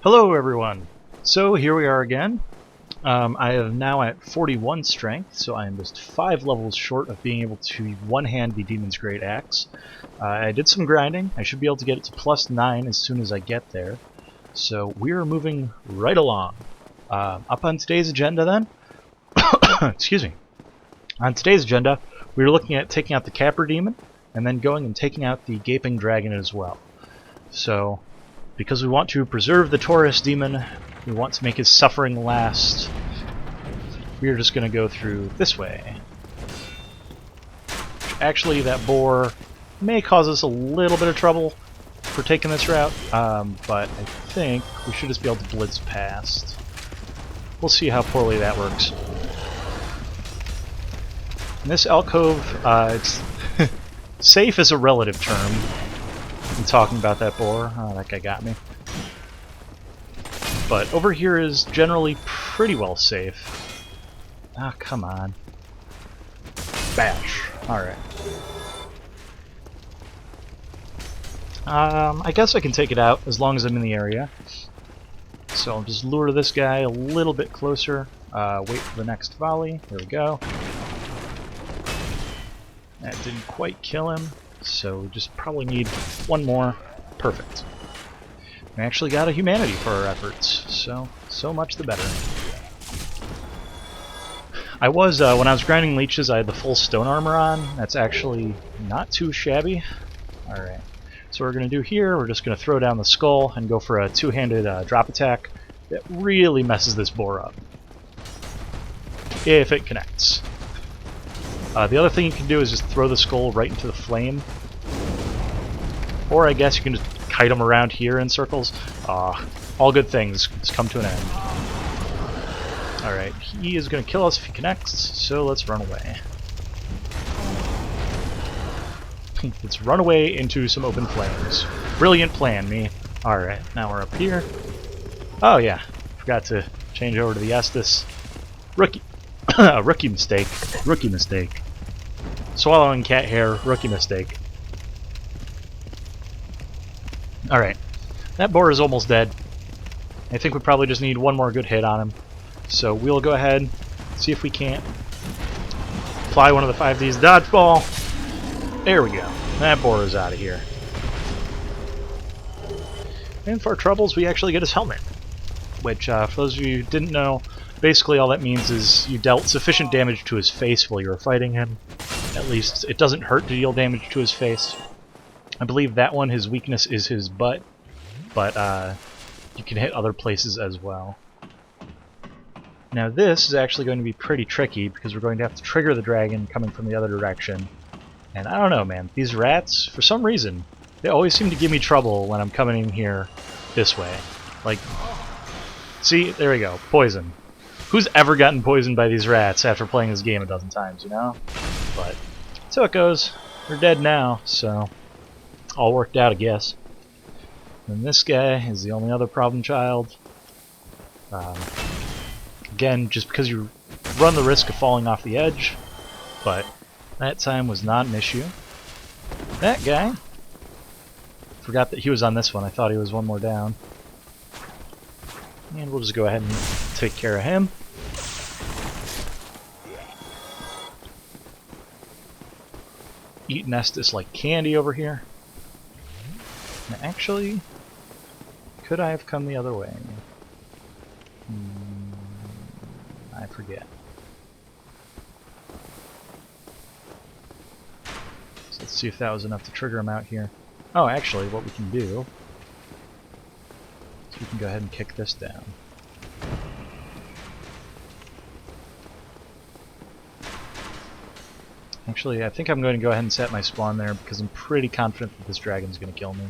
Hello everyone! So here we are again. I am now at 41 strength, so I am just 5 levels short of being able to one-hand the Demon's Great Axe. I did some grinding. I should be able to get it to +9 as soon as I get there. So we are moving right along. Up on today's agenda then, excuse me. On today's agenda, we are looking at taking out the Capper Demon, and then going and taking out the Gaping Dragon as well. So, because we want to preserve the Taurus demon, we want to make his suffering last, we are just going to go through this way. Actually, that boar may cause us a little bit of trouble for taking this route, but I think we should just be able to blitz past. We'll see how poorly that works. In this alcove, it's safe is a relative term. I'm talking about that boar. Oh, that guy got me. But over here is generally pretty well safe. Ah, come on. Bash. Alright. I guess I can take it out as long as I'm in the area. So I'll just lure this guy a little bit closer. Wait for the next volley. There we go. That didn't quite kill him. So we just probably need one more. Perfect. We actually got a humanity for our efforts, so much the better. I was, when I was grinding leeches, I had the full stone armor on. That's actually not too shabby. Alright, so what we're going to do here, we're just going to throw down the skull and go for a two-handed drop attack that really messes this boar up. If it connects. The other thing you can do is just throw the skull right into the flame. Or I guess you can just kite him around here in circles. All good things just come to an end. Alright, he is going to kill us if he connects, so let's run away. Let's run away into some open flames. Brilliant plan, me. Alright, now we're up here. Oh yeah, forgot to change over to the Estus. Rookie. Rookie mistake. Rookie mistake. Swallowing cat hair, rookie mistake. Alright, that boar is almost dead. I think we probably just need one more good hit on him. So we'll go ahead, see if we can't apply one of the 5Ds dodgeball. There we go. That boar is out of here. And for our troubles, we actually get his helmet. Which, for those of you who didn't know, basically all that means is you dealt sufficient damage to his face while you were fighting him. At least it doesn't hurt to deal damage to his face. I believe that one, his weakness is his butt, but you can hit other places as well. Now this is actually going to be pretty tricky because we're going to have to trigger the dragon coming from the other direction. And I don't know, man, these rats, for some reason, they always seem to give me trouble when I'm coming in here this way. Like, see, there we go, poison. Who's ever gotten poisoned by these rats after playing this game a dozen times, you know? But so it goes. We're dead now, so all worked out, I guess. And this guy is the only other problem child. Again, just because you run the risk of falling off the edge, but that time was not an issue. That guy, forgot that he was on this one. I thought he was one more down. And we'll just go ahead and take care of him. Eat Nestus like candy over here. And actually, could I have come the other way? I forget. So let's see if that was enough to trigger him out here. Oh, actually, what we can do is we can go ahead and kick this down. Actually, I think I'm going to go ahead and set my spawn there because I'm pretty confident that this dragon's going to kill me.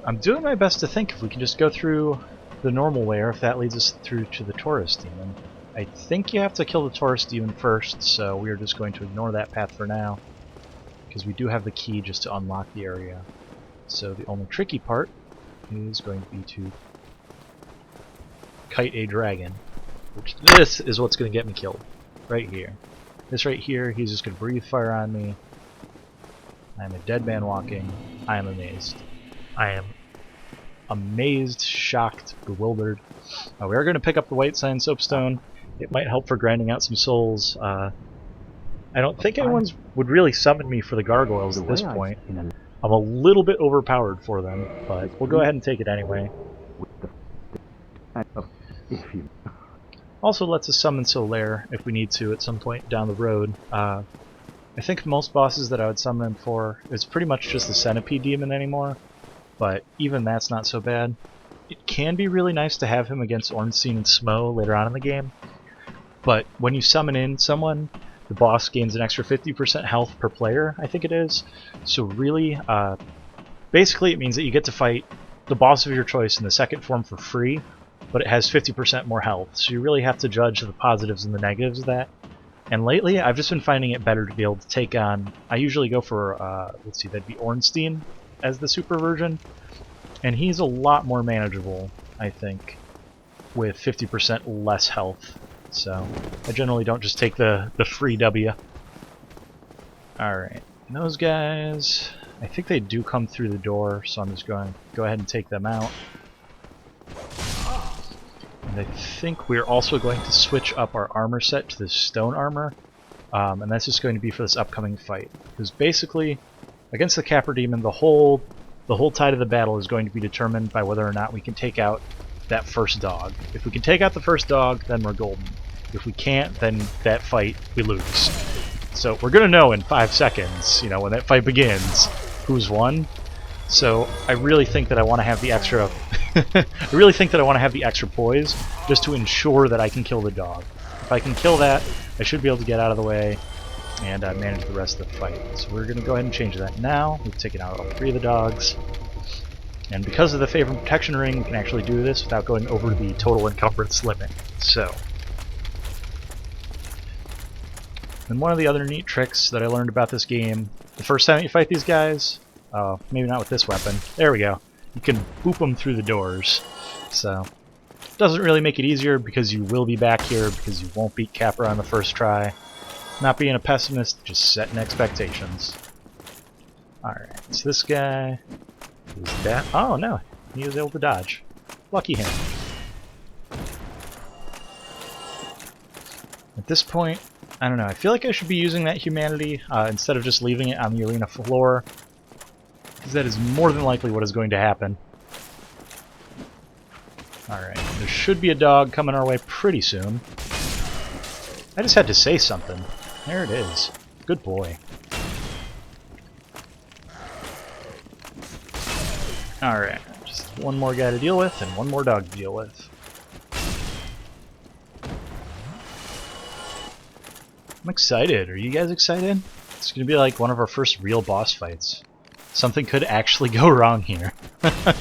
I'm doing my best to think if we can just go through the normal way or if that leads us through to the Taurus demon. I think you have to kill the Taurus demon first, so we are just going to ignore that path for now. Because we do have the key just to unlock the area. So the only tricky part is going to be to kite a dragon. This is what's going to get me killed. Right here. This right here, he's just going to breathe fire on me. I am a dead man walking. I am amazed. I am amazed, shocked, bewildered. We are going to pick up the white sand soapstone. It might help for grinding out some souls. I don't think anyone would really summon me for the gargoyles at this point. I'm a little bit overpowered for them, but we'll go ahead and take it anyway. Also lets us summon Solaire if we need to at some point down the road. I think most bosses that I would summon him for is pretty much just the Centipede Demon anymore, but even that's not so bad. It can be really nice to have him against Ornstein and Smo later on in the game, but when you summon in someone, the boss gains an extra 50% health per player, I think it is. So really, basically it means that you get to fight the boss of your choice in the second form for free, but it has 50% more health. So you really have to judge the positives and the negatives of that. And lately, I've just been finding it better to be able to take on... I usually go for, let's see, that'd be Ornstein as the super version. And he's a lot more manageable, I think, with 50% less health. So I generally don't just take the free W. Alright, those guys, I think they do come through the door, so I'm just going to go ahead and take them out. And I think we're also going to switch up our armor set to this stone armor, and that's just going to be for this upcoming fight. Because basically, against the Capra Demon, the whole tide of the battle is going to be determined by whether or not we can take out that first dog. If we can take out the first dog, then we're golden. If we can't, then that fight, we lose. So we're gonna know in 5 seconds, you know, when that fight begins, who's won. So I really think that I want to have the extra... I really think that I want to have the extra poise, just to ensure that I can kill the dog. If I can kill that, I should be able to get out of the way and manage the rest of the fight. So we're gonna go ahead and change that now. We've taken out all 3 of the dogs. And because of the favor and protection ring, we can actually do this without going over the total encumbrance limit. So, and one of the other neat tricks that I learned about this game, the first time that you fight these guys, maybe not with this weapon, there we go, you can boop them through the doors. So, it doesn't really make it easier because you will be back here, because you won't beat Capra on the first try. Not being a pessimist, just setting expectations. Alright, so this guy... is that? Oh no, he was able to dodge. Lucky him. At this point, I don't know, I feel like I should be using that humanity instead of just leaving it on the arena floor, because that is more than likely what is going to happen. Alright, there should be a dog coming our way pretty soon. I just had to say something. There it is. Good boy. Alright, just one more guy to deal with and one more dog to deal with. I'm excited. Are you guys excited? It's going to be like one of our first real boss fights. Something could actually go wrong here. I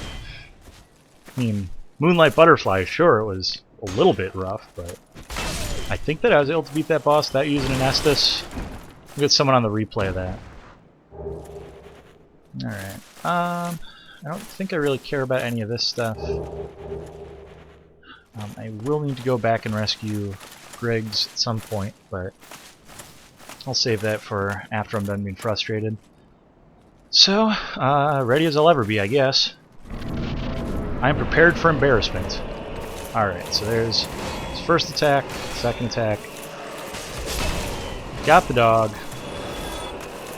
mean, Moonlight Butterfly, sure, it was a little bit rough, but I think that I was able to beat that boss without using an Estus. We'll get someone on the replay of that. Alright, I don't think I really care about any of this stuff. I will need to go back and rescue Griggs at some point, but I'll save that for after I'm done being frustrated. So, ready as I'll ever be, I guess. I'm prepared for embarrassment. Alright, so there's his first attack, second attack. Got the dog.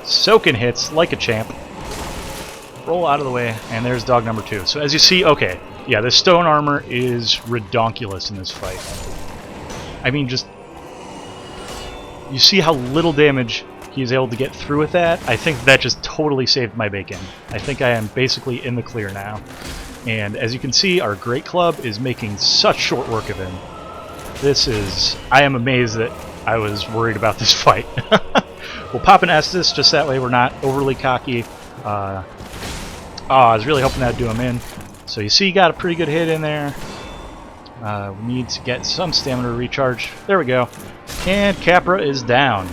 Soaking hits like a champ. Roll out of the way, and there's dog number 2. So as you see, okay, yeah, this stone armor is redonkulous in this fight. I mean, just... you see how little damage he is able to get through with that? I think that just totally saved my bacon. I think I am basically in the clear now. And as you can see, our Great Club is making such short work of him. This is... I am amazed that I was worried about this fight. We'll pop an Estus, just that way we're not overly cocky. I was really hoping that would do him in. So you see, you got a pretty good hit in there. We need to get some stamina recharge. There we go. And Capra is down.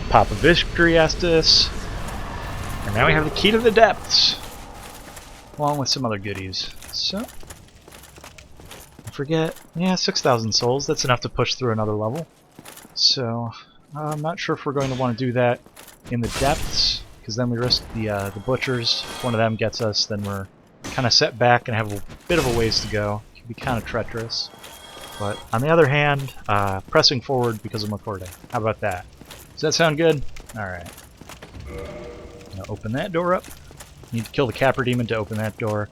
Pop a Victory Estus. And now we have the key to the depths. Along with some other goodies. So, I forget. Yeah, 6,000 souls. That's enough to push through another level. So, I'm not sure if we're going to want to do that in the depths, because then we risk the butchers. If one of them gets us, then we're kind of set back and have a bit of a ways to go. It can be kind of treacherous. But on the other hand, pressing forward because I'm recording. How about that? Does that sound good? Alright. Now open that door up. Need to kill the Capper Demon to open that door.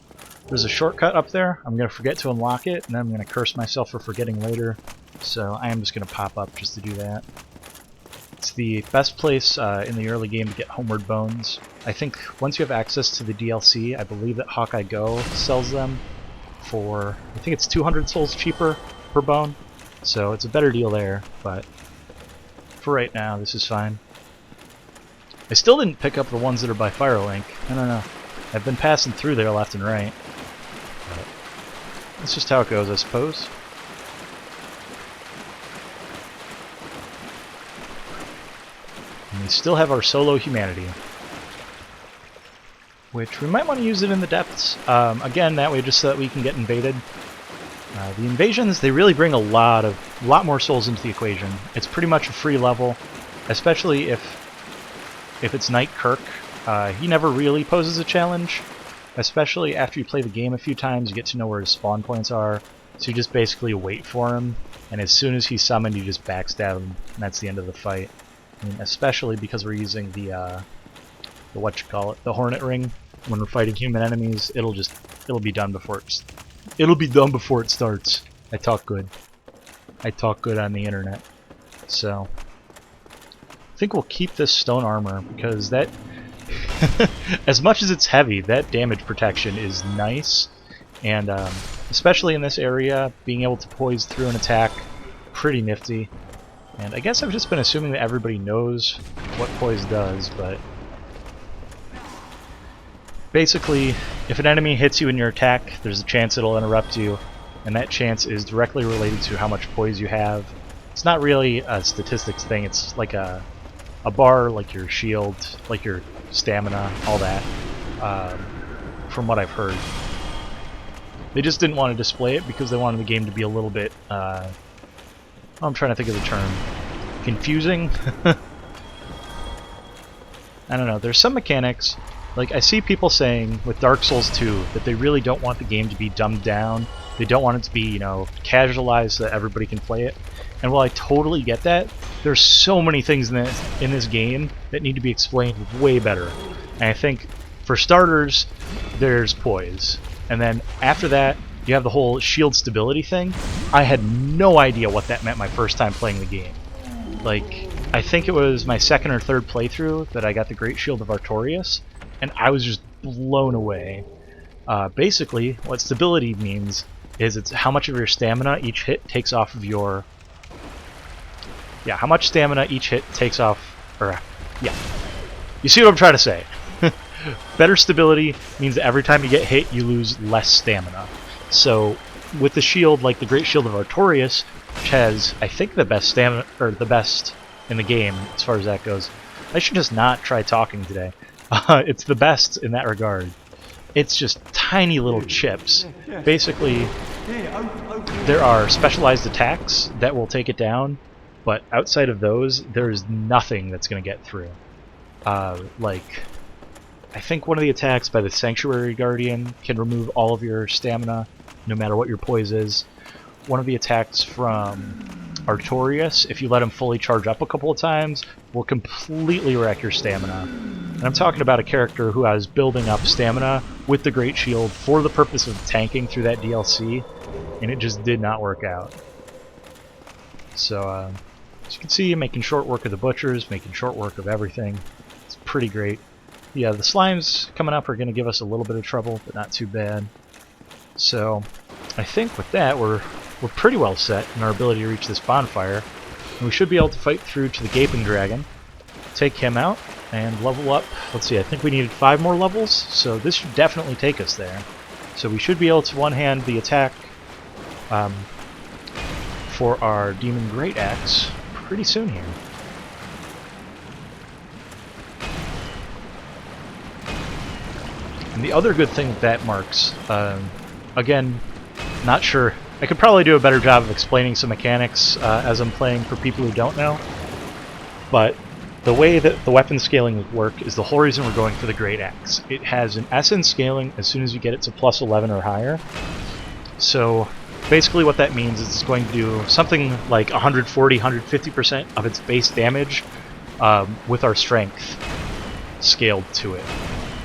There's a shortcut up there. I'm going to forget to unlock it, and then I'm going to curse myself for forgetting later. So I am just going to pop up just to do that. It's the best place in the early game to get Homeward Bones. I think once you have access to the DLC, I believe that Hawkeye Go sells them for, I think it's 200 souls cheaper per bone. So it's a better deal there, but for right now, this is fine. I still didn't pick up the ones that are by Firelink. I don't know. I've been passing through there left and right. But that's just how it goes, I suppose. And we still have our solo humanity, which we might want to use it in the depths. Again, that way just so that we can get invaded. The invasions, they really bring a lot more souls into the equation. It's pretty much a free level, especially if it's Knight Kirk. He never really poses a challenge, especially after you play the game a few times. You get to know where his spawn points are, so you just basically wait for him, and as soon as he's summoned, you just backstab him, and that's the end of the fight. I mean, especially because we're using the the Hornet Ring. When we're fighting human enemies, it'll be done before it starts. I talk good. I talk good on the internet. So I think we'll keep this stone armor because that as much as it's heavy, that damage protection is nice, and especially in this area, being able to poise through an attack, pretty nifty. And I guess I've just been assuming that everybody knows what poise does, but basically, if an enemy hits you in your attack, there's a chance it'll interrupt you, and that chance is directly related to how much poise you have. It's not really a statistics thing, it's like a bar, like your shield, like your stamina, all that, from what I've heard. They just didn't want to display it because they wanted the game to be a little bit, I'm trying to think of the term, confusing? I don't know, there's some mechanics, like I see people saying with Dark Souls 2 that they really don't want the game to be dumbed down, they don't want it to be, you know, casualized so that everybody can play it. And while I totally get that, there's so many things in this game that need to be explained way better. And I think, for starters, there's poise. And then after that, you have the whole shield stability thing. I had no idea what that meant my first time playing the game. Like, I think it was my second or third playthrough that I got the Great Shield of Artorias, and I was just blown away. Basically, what stability means is it's how much of your stamina each hit takes off of your... Yeah, how much stamina each hit takes off... Or, yeah. You see what I'm trying to say. Better stability means that every time you get hit, you lose less stamina. So, with the shield, like the Great Shield of Artorias, which has, I think, the best stamina, or the best in the game, as far as that goes. I should just not try talking today. It's the best in that regard. It's just tiny little chips. Basically, there are specialized attacks that will take it down, but outside of those, there's nothing that's going to get through. Like, I think one of the attacks by the Sanctuary Guardian can remove all of your stamina, no matter what your poise is. One of the attacks from Artorias, if you let him fully charge up a couple of times, will completely wreck your stamina. And I'm talking about a character who has building up stamina with the Great Shield for the purpose of tanking through that DLC, and it just did not work out. So, as you can see, making short work of the butchers, making short work of everything. It's pretty great. Yeah, the slimes coming up are going to give us a little bit of trouble, but not too bad. So, I think with that, we're pretty well set in our ability to reach this bonfire. And we should be able to fight through to the Gaping Dragon, take him out, and level up. Let's see, I think we needed 5 more levels, so this should definitely take us there. So we should be able to one-hand the attack for our Demon Great Axe pretty soon here. And the other good thing that marks, again, not sure I could probably do a better job of explaining some mechanics as I'm playing for people who don't know, but the way that the weapon scaling would work is the whole reason we're going for the Great Axe. It has an essence scaling as soon as you get it to plus 11 or higher. So basically what that means is it's going to do something like 140, 150% of its base damage with our strength scaled to it.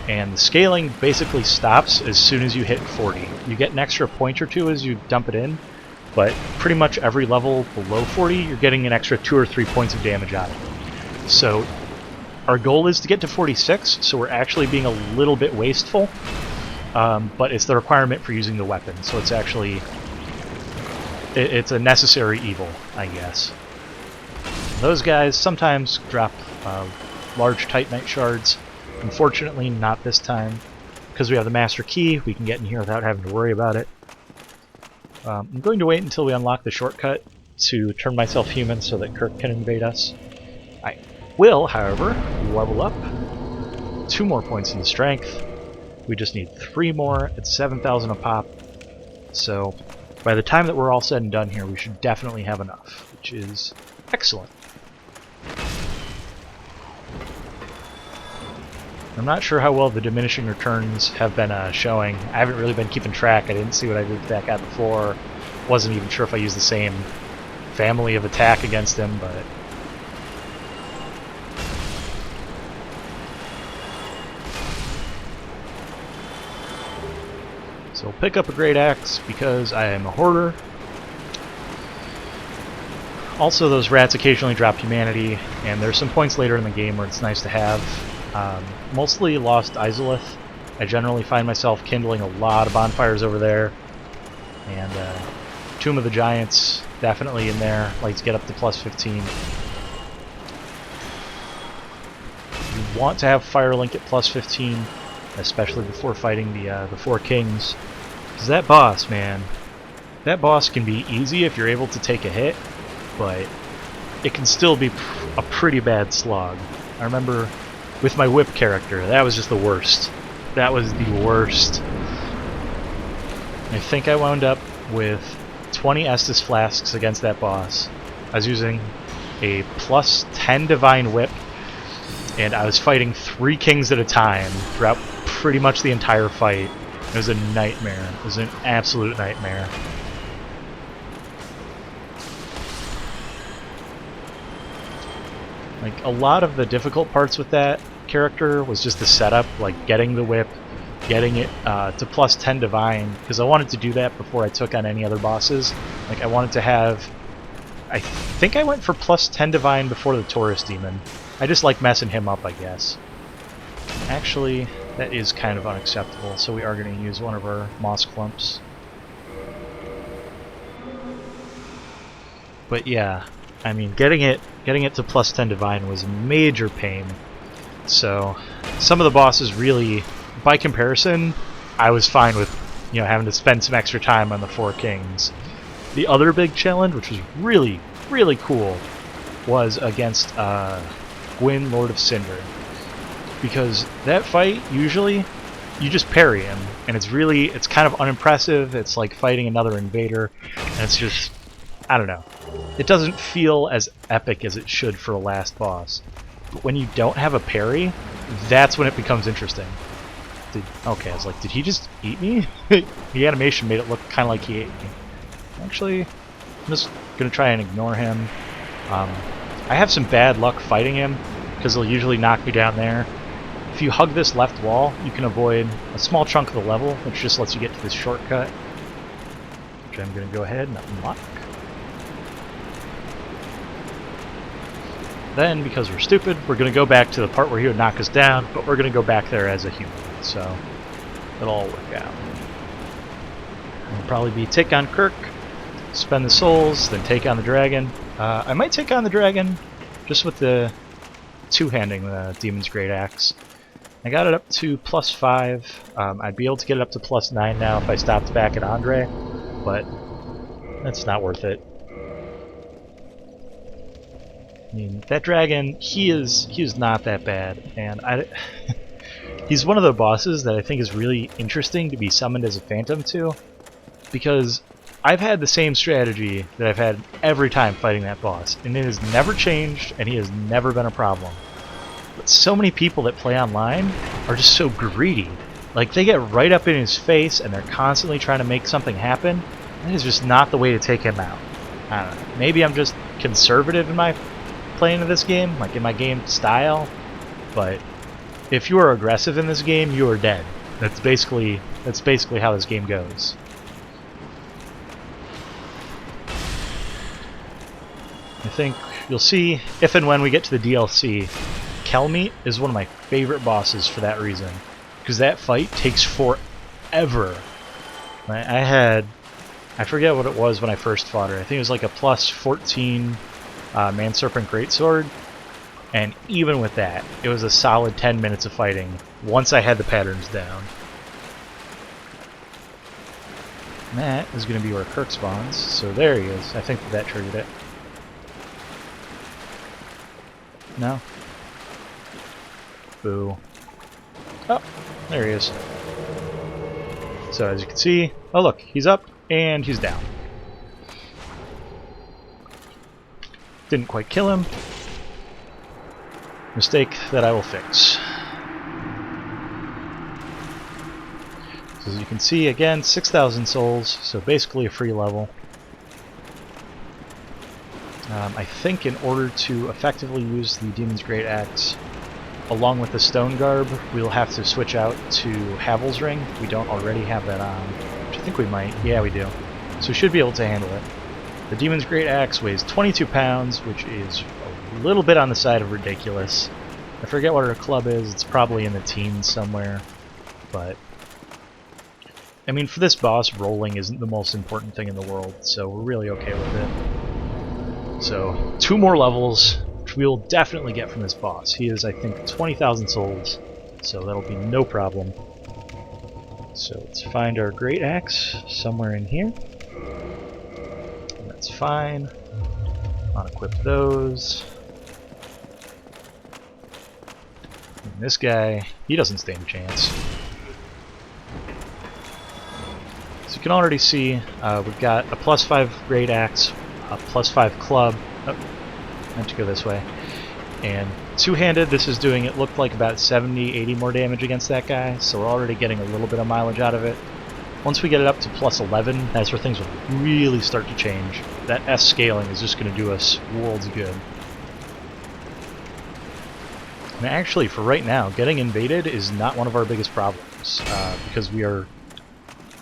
And the scaling basically stops as soon as you hit 40. You get an extra point or two as you dump it in, but pretty much every level below 40 you're getting an extra 2 or 3 points of damage out of it. So our goal is to get to 46, so we're actually being a little bit wasteful, but it's the requirement for using the weapon, so it's actually it's a necessary evil, I guess. Those guys sometimes drop large Titanite shards. Unfortunately, not this time. Because we have the Master Key, we can get in here without having to worry about it. I'm going to wait until we unlock the shortcut to turn myself human so that Kirk can invade us. I will, however, level up 2 more points in strength. We just need 3 more at 7,000 a pop. So by the time that we're all said and done here, we should definitely have enough, which is excellent. I'm not sure how well the diminishing returns have been showing. I haven't really been keeping track. I didn't see what I did with that guy before. Wasn't even sure if I used the same family of attack against him, but... So pick up a Great Axe because I am a hoarder. Also, those rats occasionally drop humanity, and there's some points later in the game where it's nice to have. Mostly Lost Izalith. I generally find myself kindling a lot of bonfires over there. And Tomb of the Giants, definitely in there. Like to get up to plus 15. You want to have Firelink at plus 15, especially before fighting the 4 kings. Because that boss, man, that boss can be easy if you're able to take a hit, but it can still be a pretty bad slog. I remember with my whip character, that was just the worst. That was the worst. I think I wound up with 20 Estus flasks against that boss. I was using a plus 10 divine whip, and I was fighting 3 kings at a time throughout pretty much the entire fight. It was a nightmare. It was an absolute nightmare. Like, a lot of the difficult parts with that character was just the setup, like getting the whip, getting it to plus 10 divine, because I wanted to do that before I took on any other bosses. Like, I wanted to have... I think I went for plus 10 divine before the Taurus demon. I just like messing him up, I guess. Actually, that is kind of unacceptable, so we are going to use one of our moss clumps. But yeah, I mean, getting it to plus 10 divine was a major pain. So some of the bosses really, by comparison, I was fine with, you know, having to spend some extra time on the 4 kings. The other big challenge, which was really, really cool, was against Gwyn, Lord of Cinder. Because that fight, usually, you just parry him, and it's kind of unimpressive. It's like fighting another invader, and it's just, I don't know. It doesn't feel as epic as it should for a last boss. But when you don't have a parry, that's when it becomes interesting. Okay, I was like, did he just eat me? The animation made it look kind of like he ate me. Actually, I'm just going to try and ignore him. I have some bad luck fighting him, because he'll usually knock me down there. If you hug this left wall, you can avoid a small chunk of the level, which just lets you get to this shortcut, which I'm going to go ahead and unlock. Then, because we're stupid, we're going to go back to the part where he would knock us down, but we're going to go back there as a human, so it'll all work out. It'll probably be take on Kirk, spend the souls, then take on the dragon. I might take on the dragon just with the two-handing the Demon's Great Axe. I got it up to plus 5. I'd be able to get it up to plus 9 now if I stopped back at Andre, but that's not worth it. I mean, that dragon, he is not that bad, and he's one of the bosses that I think is really interesting to be summoned as a phantom to, because I've had the same strategy that I've had every time fighting that boss, and it has never changed, and he has never been a problem. But so many people that play online are just so greedy. Like, they get right up in his face, and they're constantly trying to make something happen. That is just not the way to take him out. I don't know. Maybe I'm just conservative in my playing of this game, like in my game style, but if you are aggressive in this game, you are dead. That's basically how this game goes. I think you'll see if and when we get to the DLC, Kelmeet is one of my favorite bosses for that reason, because that fight takes forever. I forget what it was when I first fought her. I think it was like a plus 14 Man-Serpent Greatsword, and even with that, it was a solid 10 minutes of fighting once I had the patterns down. And that is going to be where Kirk spawns, so there he is. I think that triggered it. No? Boo. Oh, there he is. So as you can see, oh look, he's up and he's down. Didn't quite kill him. Mistake that I will fix. So as you can see, again, 6,000 souls, so basically a free level. I think in order to effectively use the Demon's Great Axe, along with the Stone Garb, we'll have to switch out to Havel's Ring. We don't already have that on, which I think we might. Yeah, we do. So we should be able to handle it. The Demon's Great Axe weighs 22 pounds, which is a little bit on the side of ridiculous. I forget what her club is. It's probably in the teens somewhere. But, I mean, for this boss, rolling isn't the most important thing in the world, so we're really okay with it. So, 2 more levels, which we will definitely get from this boss. He is, I think, 20,000 souls, so that'll be no problem. So let's find our Great Axe somewhere in here. And that's fine. Unequip those. And this guy, he doesn't stand a chance. So you can already see we've got a +5 Great Axe, a +5 club. Oh, meant to go this way. And two-handed, this is doing, it looked like about 70, 80 more damage against that guy, so we're already getting a little bit of mileage out of it. Once we get it up to +11, that's where things will really start to change. That S scaling is just going to do us worlds of good. And actually, for right now, getting invaded is not one of our biggest problems, because we are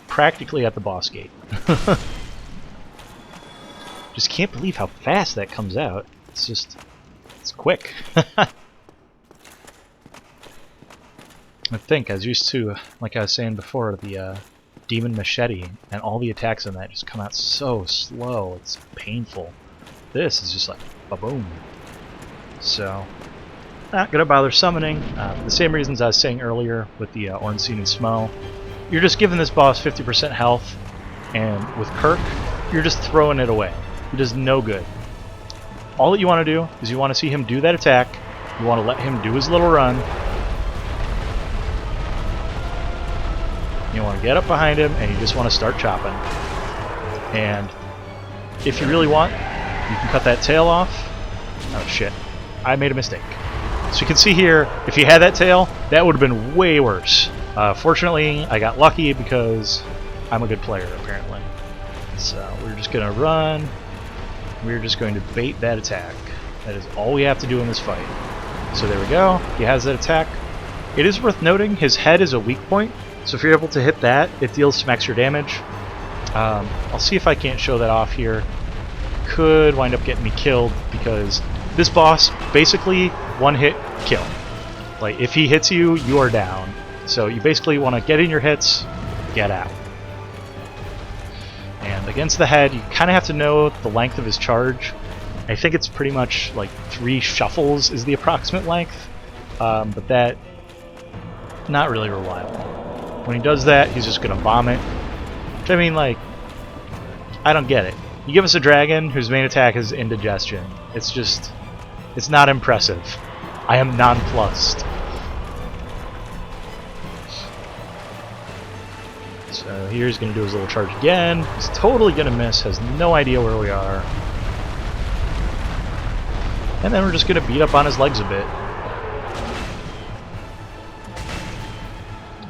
practically at the boss gate. Just can't believe how fast that comes out. It's just, it's quick. I think, as used to, like I was saying before, the Demon Machete and all the attacks in that just come out so slow. It's painful. This is just like ba-boom. So, not gonna bother summoning. The same reasons I was saying earlier with the Ornstein and Smo. You're just giving this boss 50% health, and with Kirk, you're just throwing it away. He does no good. All that you want to do is you want to see him do that attack. You want to let him do his little run. You want to get up behind him, and you just want to start chopping. And if you really want, you can cut that tail off. Oh shit, I made a mistake. So you can see here, if he had that tail, that would have been way worse. Fortunately, I got lucky because I'm a good player, apparently. So we're just going to run. We're just going to bait that attack. That is all we have to do in this fight. So there we go. He has that attack. It is worth noting his head is a weak point, so if you're able to hit that, it deals some extra damage. I'll see if I can't show that off here. Could wind up getting me killed because this boss, basically, one hit, kill. Like, if he hits you, you are down. So you basically want to get in your hits, get out. And against the head, you kind of have to know the length of his charge. I think it's pretty much like 3 shuffles is the approximate length, but that, not really reliable. When he does that, he's just going to vomit. Which, I mean, like, I don't get it. You give us a dragon whose main attack is indigestion. It's just, it's not impressive. I am nonplussed. So here's going to do his little charge again. He's totally going to miss, has no idea where we are. And then we're just going to beat up on his legs a bit.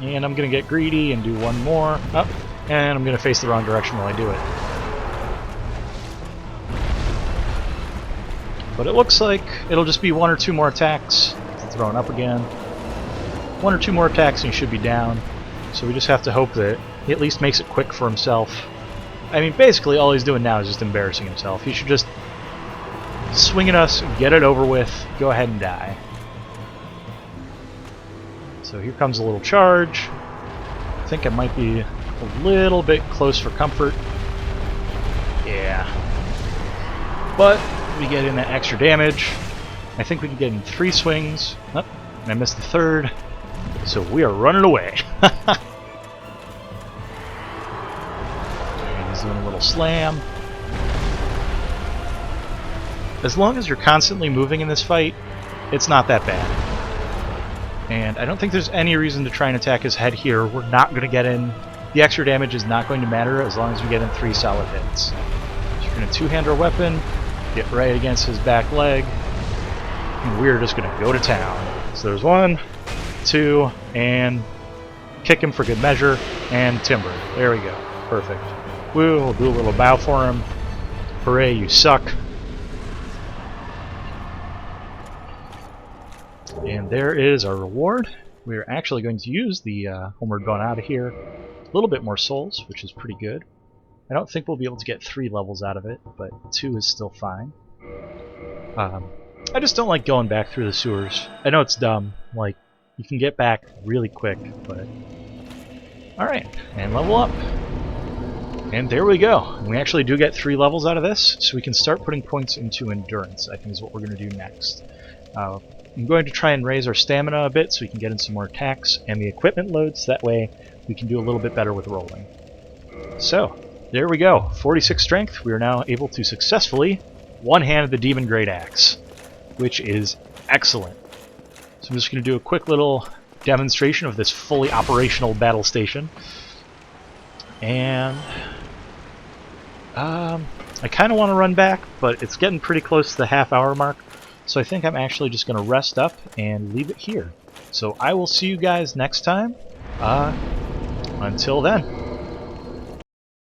And I'm going to get greedy and do one more. Oh, and I'm going to face the wrong direction while I do it. But it looks like it'll just be one or two more attacks. Thrown up again. One or two more attacks and he should be down. So we just have to hope that he at least makes it quick for himself. I mean, basically all he's doing now is just embarrassing himself. He should just swing at us, get it over with, go ahead and die. So here comes a little charge. I think I might be a little bit close for comfort. Yeah. But we get in that extra damage. I think we can get in 3 swings. Oh, and I missed the third. So we are running away. And he's doing a little slam. As long as you're constantly moving in this fight, it's not that bad. And I don't think there's any reason to try and attack his head here. We're not going to get in. The extra damage is not going to matter as long as we get in 3 solid hits. So we're going to two-hand our weapon, get right against his back leg, and we're just going to go to town. So there's 1, 2, and kick him for good measure, and timber. There we go. Perfect. Woo, we'll do a little bow for him. Hooray, you suck. And there is our reward. We're actually going to use the homeward bound out of here. A little bit more souls, which is pretty good. I don't think we'll be able to get 3 levels out of it, but 2 is still fine. I just don't like going back through the sewers. I know it's dumb. Like, you can get back really quick, but... Alright, and level up. And there we go. We actually do get 3 levels out of this, so we can start putting points into endurance, I think is what we're going to do next. I'm going to try and raise our stamina a bit so we can get in some more attacks, and the equipment loads, that way we can do a little bit better with rolling. So, there we go. 46 strength. We are now able to successfully one-hand the Demon Great Axe, which is excellent. So I'm just going to do a quick little demonstration of this fully operational battle station. And I kind of want to run back, but it's getting pretty close to the half-hour mark. So I think I'm actually just going to rest up and leave it here. So I will see you guys next time. Until then.